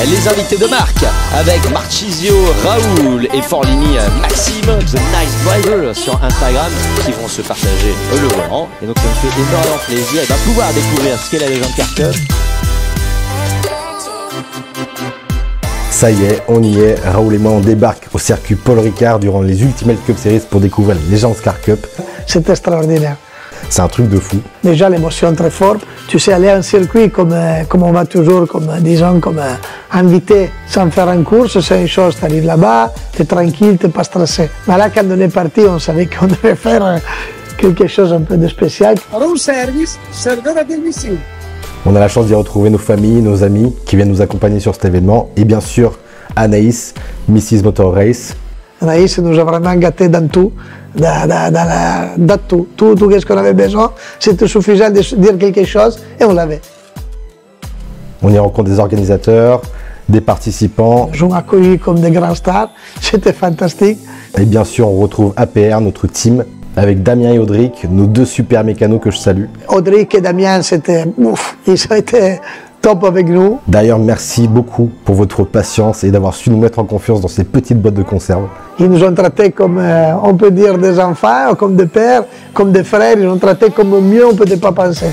Les invités de marque avec Marchisio, Raoul et Forlini Maxime, The Nice Driver sur Instagram, qui vont se partager le volant. Et donc ça me fait énormément plaisir de pouvoir découvrir ce qu'est la légende Car Cup. Ça y est, on y est. Raoul et moi on débarque au circuit Paul Ricard durant les Ultimate Cup Series pour découvrir la légende Car Cup. C'est extraordinaire. C'est un truc de fou. Déjà l'émotion très forte. Tu sais, aller en circuit comme on va toujours, disons, comme invité sans faire une course, c'est une chose. Tu arrives là-bas, tu es tranquille, tu n'es pas stressé. Mais là, quand on est parti, on savait qu'on devait faire quelque chose un peu de spécial. Room service, serveur à domicile. On a la chance d'y retrouver nos familles, nos amis qui viennent nous accompagner sur cet événement. Et bien sûr, Anaïs, Mrs Motor Race. Anaïs nous a vraiment gâtés dans tout, dans tout. Tout ce qu'on avait besoin, c'était suffisant de dire quelque chose et on l'avait. On y rencontre des organisateurs, des participants. Ils ont accueilli comme des grands stars, c'était fantastique. Et bien sûr, on retrouve APR, notre team, avec Damien et Audric, nos deux super mécanos que je salue. Audric et Damien, c'était ouf, ils ont été top avec nous. D'ailleurs, merci beaucoup pour votre patience et d'avoir su nous mettre en confiance dans ces petites boîtes de conserve. Ils nous ont traités comme, on peut dire, des enfants, comme des pères, comme des frères. Ils nous ont traités comme mieux on ne peut pas penser.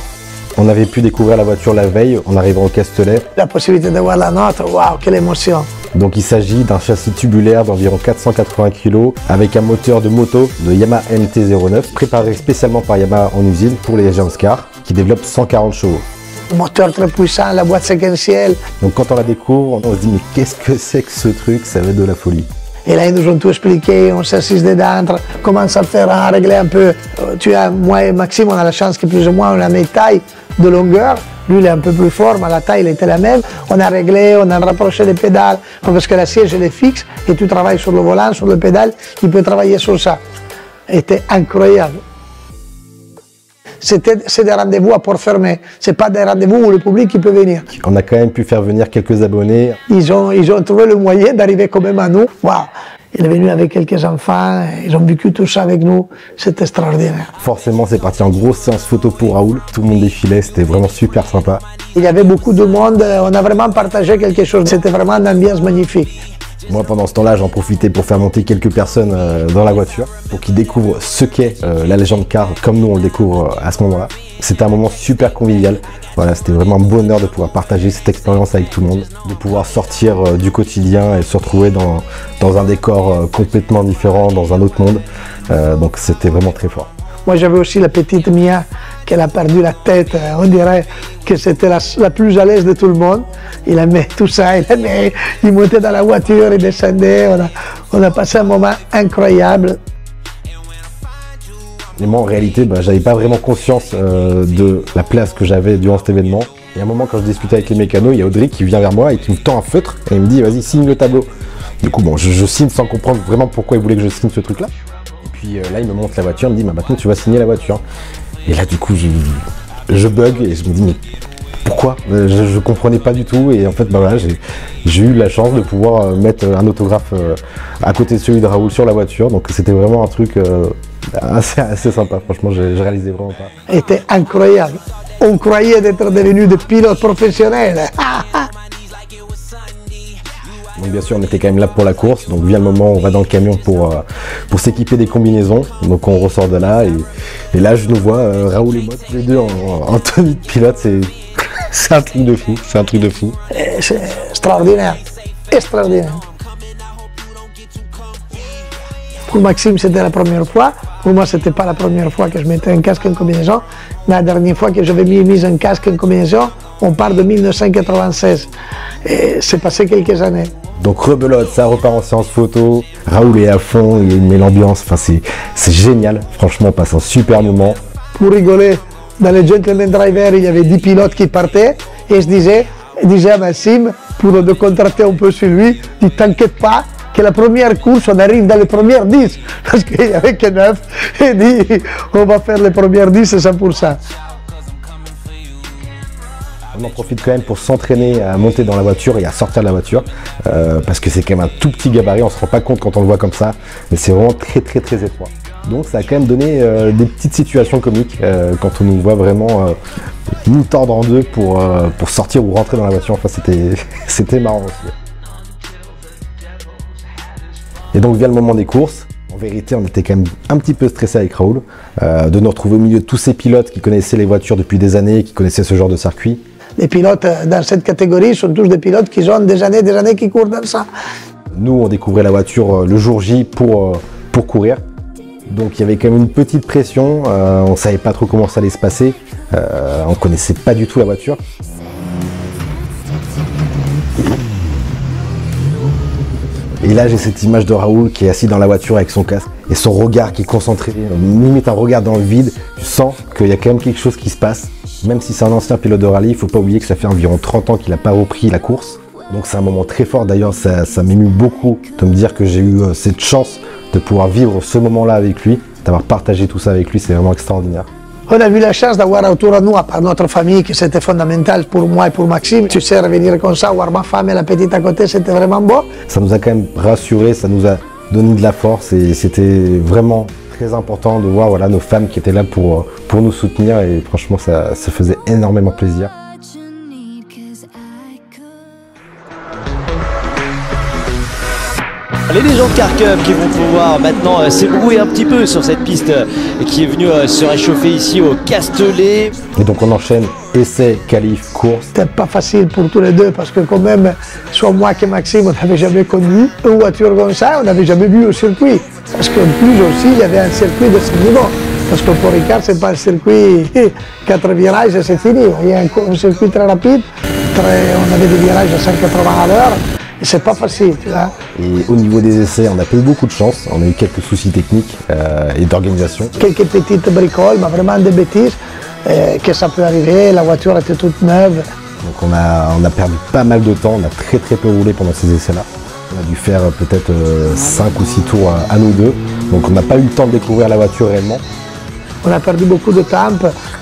On avait pu découvrir la voiture la veille en arrivant au Castellet. La possibilité de voir la nôtre, waouh, quelle émotion! Donc il s'agit d'un châssis tubulaire d'environ 480 kg avec un moteur de moto de Yamaha MT-09 préparé spécialement par Yamaha en usine pour les Legends Car qui développe 140 chevaux. Moteur très puissant, la boîte séquentielle. Donc quand on la découvre, on se dit mais qu'est-ce que c'est que ce truc? Ça va être de la folie. Et là, ils nous ont tout expliqué, on s'assise dedans, comment ça faire à régler un peu. Tu as, moi et Maxime, on a la chance que plus ou moins on a la même taille de longueur. Lui, il est un peu plus fort, mais la taille, il était la même. On a réglé, on a rapproché les pédales, parce que la siège, elle est fixe, et tu travailles sur le volant, sur le pédale, il peut travailler sur ça. C'était incroyable. C'est des rendez-vous à port fermé. Ce n'est pas des rendez-vous où le public il peut venir. On a quand même pu faire venir quelques abonnés. Ils ont trouvé le moyen d'arriver quand même à nous. Waouh! Il est venu avec quelques enfants, ils ont vécu tout ça avec nous. C'était extraordinaire. Forcément, c'est parti en grosse séance photo pour Raoul. Tout le monde défilait, c'était vraiment super sympa. Il y avait beaucoup de monde, on a vraiment partagé quelque chose. C'était vraiment une ambiance magnifique. Moi, pendant ce temps-là, j'en profitais pour faire monter quelques personnes dans la voiture pour qu'ils découvrent ce qu'est la légende Car comme nous on le découvre à ce moment-là. C'était un moment super convivial. Voilà, c'était vraiment un bonheur de pouvoir partager cette expérience avec tout le monde, de pouvoir sortir du quotidien et se retrouver dans un décor complètement différent, dans un autre monde. Donc c'était vraiment très fort. Moi, j'avais aussi la petite Mia, qu'elle a perdu la tête. On dirait que c'était la plus à l'aise de tout le monde. Il aimait tout ça, il montait dans la voiture, il descendait. On a passé un moment incroyable. Et moi, en réalité, j'avais pas vraiment conscience de la place que j'avais durant cet événement. Et à un moment, quand je discutais avec les mécanos, il y a Audrey qui vient vers moi et qui me tend un feutre et il me dit « Vas-y, signe le tableau ». Du coup, bon, je signe sans comprendre vraiment pourquoi il voulait que je signe ce truc-là. Et puis là, il me montre la voiture, il me dit maintenant tu vas signer la voiture. Et là, du coup, je bug et je me dis mais pourquoi? Je comprenais pas du tout et en fait, voilà, j'ai eu la chance de pouvoir mettre un autographe à côté de celui de Raoul sur la voiture. Donc c'était vraiment un truc assez sympa. Franchement, j'ai réalisé vraiment pas. C'était incroyable. On croyait d'être devenus des pilotes professionnels. Donc bien sûr on était quand même là pour la course, donc vient le moment où on va dans le camion pour s'équiper des combinaisons, donc on ressort de là et là je nous vois Raoul et moi tous les deux en tenue de pilote, c'est un truc de fou, c'est un truc de fou. C'est extraordinaire, extraordinaire. Pour Maxime c'était la première fois, pour moi c'était pas la première fois que je mettais un casque en combinaison, la dernière fois que j'avais mis un casque en combinaison, on part de 1996 et c'est passé quelques années. Donc rebelote, ça repart en séance photo, Raoul est à fond, il met l'ambiance, enfin c'est génial, franchement on passe un super moment. Pour rigoler, dans les Gentleman Driver il y avait 10 pilotes qui partaient et je disais à Maxime, pour le contracter un peu sur lui, dit t'inquiète pas, que la première course, on arrive dans les premières 10, parce qu'il n'y avait que 9, et dit on va faire les premières 10 100%. On en profite quand même pour s'entraîner à monter dans la voiture et à sortir de la voiture parce que c'est quand même un tout petit gabarit, on se rend pas compte quand on le voit comme ça, mais c'est vraiment très étroit. Donc ça a quand même donné des petites situations comiques quand on nous voit vraiment nous tordre en deux pour sortir ou rentrer dans la voiture. Enfin c'était marrant aussi. Et donc vient le moment des courses. En vérité, on était quand même un petit peu stressé avec Raoul de nous retrouver au milieu de tous ces pilotes qui connaissaient les voitures depuis des années, qui connaissaient ce genre de circuit. Les pilotes dans cette catégorie sont tous des pilotes qui ont des années qui courent dans ça. Nous, on découvrait la voiture le jour J pour courir. Donc il y avait quand même une petite pression, on ne savait pas trop comment ça allait se passer, on ne connaissait pas du tout la voiture. Et là j'ai cette image de Raoul qui est assis dans la voiture avec son casque et son regard qui est concentré, limite un regard dans le vide. Tu sens qu'il y a quand même quelque chose qui se passe. Même si c'est un ancien pilote de rallye, il ne faut pas oublier que ça fait environ 30 ans qu'il n'a pas repris la course. Donc c'est un moment très fort, d'ailleurs ça m'émue beaucoup de me dire que j'ai eu cette chance de pouvoir vivre ce moment-là avec lui, d'avoir partagé tout ça avec lui, c'est vraiment extraordinaire. On a eu la chance d'avoir autour de nous, à part notre famille, que c'était fondamental pour moi et pour Maxime. Tu sais, revenir comme ça, voir ma femme et la petite à côté, c'était vraiment beau. Ça nous a quand même rassurés, ça nous a donné de la force et c'était vraiment très important de voir nos femmes qui étaient là pour nous soutenir et franchement ça faisait énormément plaisir. Les légendes Car Cup qui vont pouvoir maintenant s'ébrouer un petit peu sur cette piste qui est venue se réchauffer ici au Castellet. Et donc on enchaîne essai, qualif, course. C'était pas facile pour tous les deux parce que quand même, soit moi que Maxime, on n'avait jamais conduit une voiture comme ça, on n'avait jamais vu au circuit. Parce qu'en plus aussi, il y avait un circuit de ce niveau. Parce que pour Ricard, c'est pas un circuit 4 virages et c'est fini. Il y a un circuit très rapide, on avait des virages à 180 à l'heure. Et c'est pas facile, tu vois. Et au niveau des essais, on a pas eu beaucoup de chance. On a eu quelques soucis techniques et d'organisation. Quelques petites bricoles, mais vraiment des bêtises, que ça peut arriver. La voiture était toute neuve. Donc on a perdu pas mal de temps. On a très peu roulé pendant ces essais-là. On a dû faire peut-être 5 ou 6 tours à nous deux. Donc on n'a pas eu le temps de découvrir la voiture réellement. On a perdu beaucoup de temps.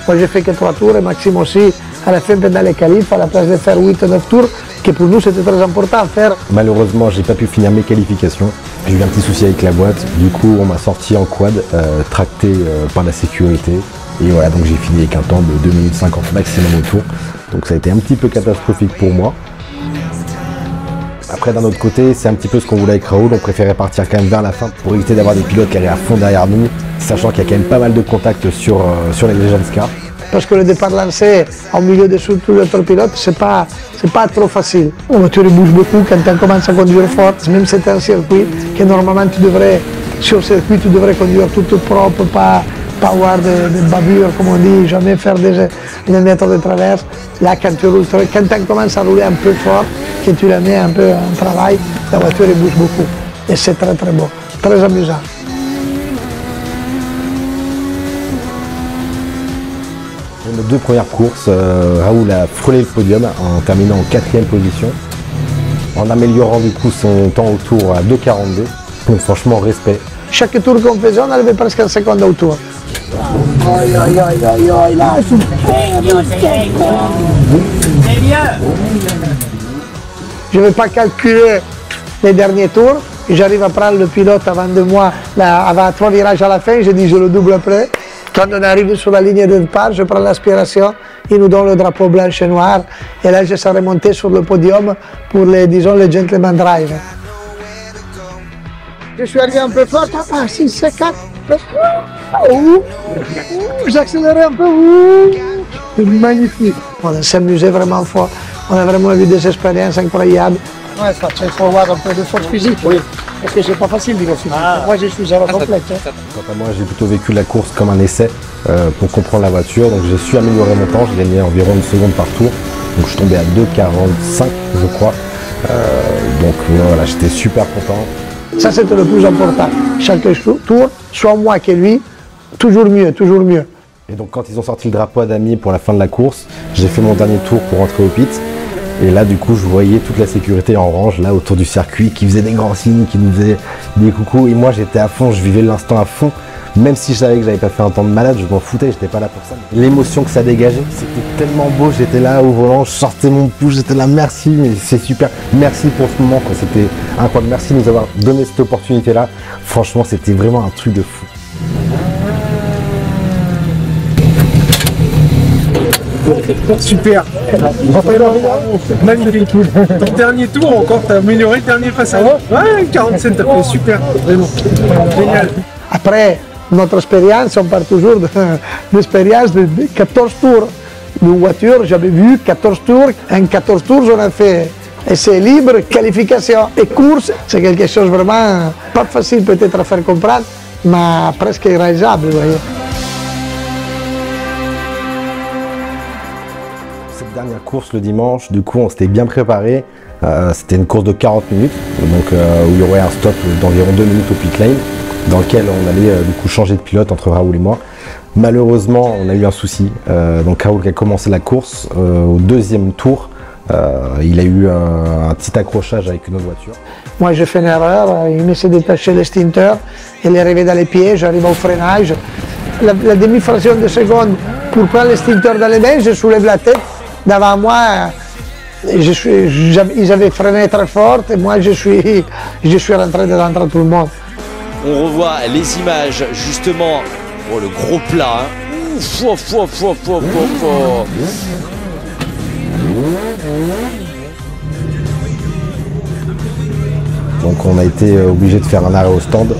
Moi j'ai fait que 3 tours et Maxime aussi. À la fin, pendant les qualifs, à la place de faire 8 ou 9 tours, que pour nous c'était très important à faire. Malheureusement, j'ai pas pu finir mes qualifications. J'ai eu un petit souci avec la boîte. Du coup, on m'a sorti en quad, tracté par la sécurité. Et voilà, donc j'ai fini avec un temps de 2 minutes 50 maximum au tour. Donc ça a été un petit peu catastrophique pour moi. Après, d'un autre côté, c'est un petit peu ce qu'on voulait avec Raoul. On préférait partir quand même vers la fin pour éviter d'avoir des pilotes qui allaient à fond derrière nous, sachant qu'il y a quand même pas mal de contacts sur les Legends Car. Parce que le départ lancé au milieu de tous les autres pilotes, c'est pas trop facile. La voiture bouge beaucoup quand on commence à conduire fort, même si c'est un circuit que normalement sur le circuit tu devrais conduire tout propre, pas avoir de bavures comme on dit, jamais faire des mètres de traverse. Là quand on commence à rouler un peu fort, que tu la mets un peu en travail, la voiture bouge beaucoup. Et c'est très beau, très amusant. Nos 2 premières courses, Raoul a frôlé le podium en terminant en 4e position, en améliorant du coup son temps au tour à 2,42. Donc franchement, respect. Chaque tour qu'on faisait, on arrivait presque en seconde au tour. Je ne vais pas calculer les derniers tours. J'arrive à prendre le pilote avant de moi, avant 3 virages à la fin, je dis je le double après. Quand on arrive sur la ligne de départ, je prends l'aspiration, il nous donne le drapeau blanc et noir, et là je serai monté sur le podium pour les gentleman drive. Je suis arrivé un peu fort, 6, 7, 4, j'accélérais un peu, c'est magnifique. On s'est amusé vraiment fort, on a vraiment vu des expériences incroyables. Ouais, il faut avoir un peu de force physique, oui. Parce que c'est pas facile de physique. Moi je suis zéro complète. Quant à moi, j'ai plutôt vécu la course comme un essai pour comprendre la voiture. Donc j'ai su améliorer mon temps, j'ai gagné environ 1 seconde par tour. Donc je suis tombé à 2,45 je crois. Donc voilà, j'étais super content. Ça c'était le plus important. Chaque tour, soit moi que lui, toujours mieux, toujours mieux. Et donc quand ils ont sorti le drapeau à damier pour la fin de la course, j'ai fait mon dernier tour pour rentrer au pit. Et là, du coup, je voyais toute la sécurité en range, là, autour du circuit, qui faisait des grands signes, qui nous faisaient des coucous. Et moi, j'étais à fond, je vivais l'instant à fond, Même si je savais que j'avais pas fait un temps de malade, je m'en foutais, j'étais pas là pour ça. L'émotion que ça dégageait, c'était tellement beau, j'étais là au volant, je sortais mon pouce, j'étais là, merci, mais c'est super, merci pour ce moment, quoi. C'était incroyable, merci de nous avoir donné cette opportunité-là. Franchement, c'était vraiment un truc de fou. Super. Magnifique. Ton dernier tour encore, t'as amélioré le dernier passage. Ouais, 47, t'as fait super. Vraiment. Génial. Après, notre expérience, on parle toujours de l'expérience de 14 tours de voiture. J'avais vu 14 tours. En 14 tours, on a fait essai libre, qualification et course. C'est quelque chose vraiment pas facile peut-être à faire comprendre, mais presque irréalisable, vous voyez. Cette dernière course le dimanche, du coup on s'était bien préparé, c'était une course de 40 minutes, donc où il y aurait un stop d'environ 2 minutes au pit lane, dans lequel on allait du coup changer de pilote entre Raoul et moi. Malheureusement on a eu un souci, donc Raoul qui a commencé la course, au deuxième tour, il a eu un petit accrochage avec une autre voiture. Moi j'ai fait une erreur, il me s'est détaché l'extincteur, il est arrivé dans les pieds, j'arrive au freinage. La demi-fraction de seconde pour prendre l'extincteur dans les mains, je soulève la tête. Devant moi, ils avaient freiné très fort et moi je suis rentré dedans tout le monde. On revoit les images justement pour le gros plat. Donc on a été obligé de faire un arrêt au stand.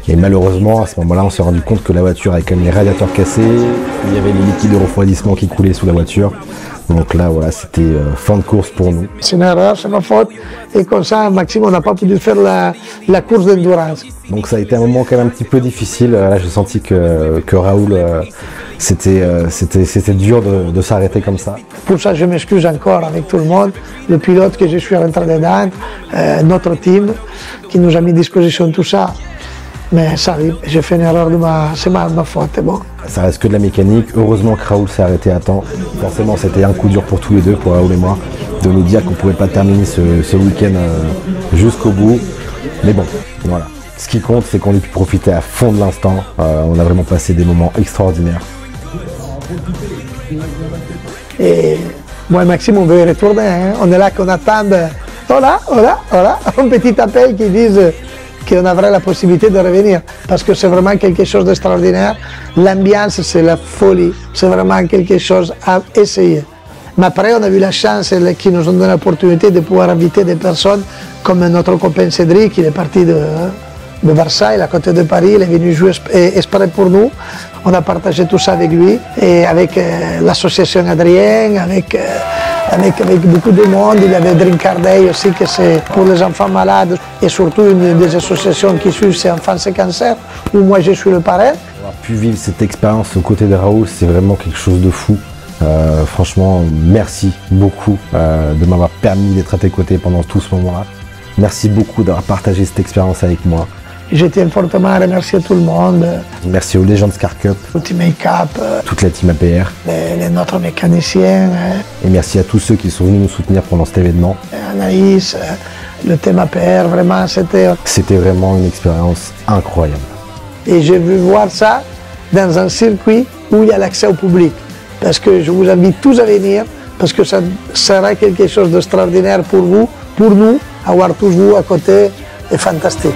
Et malheureusement, à ce moment-là, on s'est rendu compte que la voiture avait quand même les radiateurs cassés, il y avait les liquides de refroidissement qui coulaient sous la voiture. Donc là, voilà, c'était fin de course pour nous. C'est une erreur, c'est ma faute. Et comme ça, Maxime, on n'a pas pu faire la course d'endurance. Donc ça a été un moment quand même un petit peu difficile. Là, j'ai senti que Raoul, c'était dur de s'arrêter comme ça. Pour ça, je m'excuse encore avec tout le monde, le pilote que je suis rentré dedans, notre team qui nous a mis à disposition tout ça. Mais ça arrive, j'ai fait une erreur, c'est ma faute, bon. Ça reste que de la mécanique. Heureusement que Raoul s'est arrêté à temps. Forcément, c'était un coup dur pour tous les deux, pour Raoul et moi, de nous dire qu'on ne pouvait pas terminer ce week-end jusqu'au bout. Mais bon, voilà. Ce qui compte, c'est qu'on ait pu profiter à fond de l'instant. On a vraiment passé des moments extraordinaires. Et moi et Maxime, on veut y retourner. Hein. On est là qu'on attend. Voilà, un petit appel qui dit qu'on aurait la possibilité de revenir. Parce que c'est vraiment quelque chose d'extraordinaire. L'ambiance, c'est la folie. C'est vraiment quelque chose à essayer. Mais après, on a eu la chance qu'ils nous ont donné l'opportunité de pouvoir inviter des personnes comme notre copain Cédric, il est parti de Versailles, à côté de Paris, il est venu jouer exprès pour nous. On a partagé tout ça avec lui et avec l'association Adrien, avec beaucoup de monde. Il y avait Drinkard Day aussi, que c'est pour les enfants malades et surtout une des associations qui suit, c'est Enfants et Cancer, où moi je suis le parrain. Avoir pu vivre cette expérience aux côtés de Raoul, c'est vraiment quelque chose de fou. Franchement, merci beaucoup de m'avoir permis d'être à tes côtés pendant tout ce moment-là. Merci beaucoup d'avoir partagé cette expérience avec moi. Je tiens fortement à remercier tout le monde. Merci aux Legends Car Cup, Ultimate Cup, toute la team APR. Notre mécanicien. Et merci à tous ceux qui sont venus nous soutenir pendant cet événement. Anaïs, le thème APR, vraiment, c'était... C'était vraiment une expérience incroyable. Et j'ai vu voir ça dans un circuit où il y a l'accès au public. Parce que je vous invite tous à venir, parce que ça sera quelque chose d'extraordinaire pour vous, pour nous, avoir tous vous à côté, est fantastique.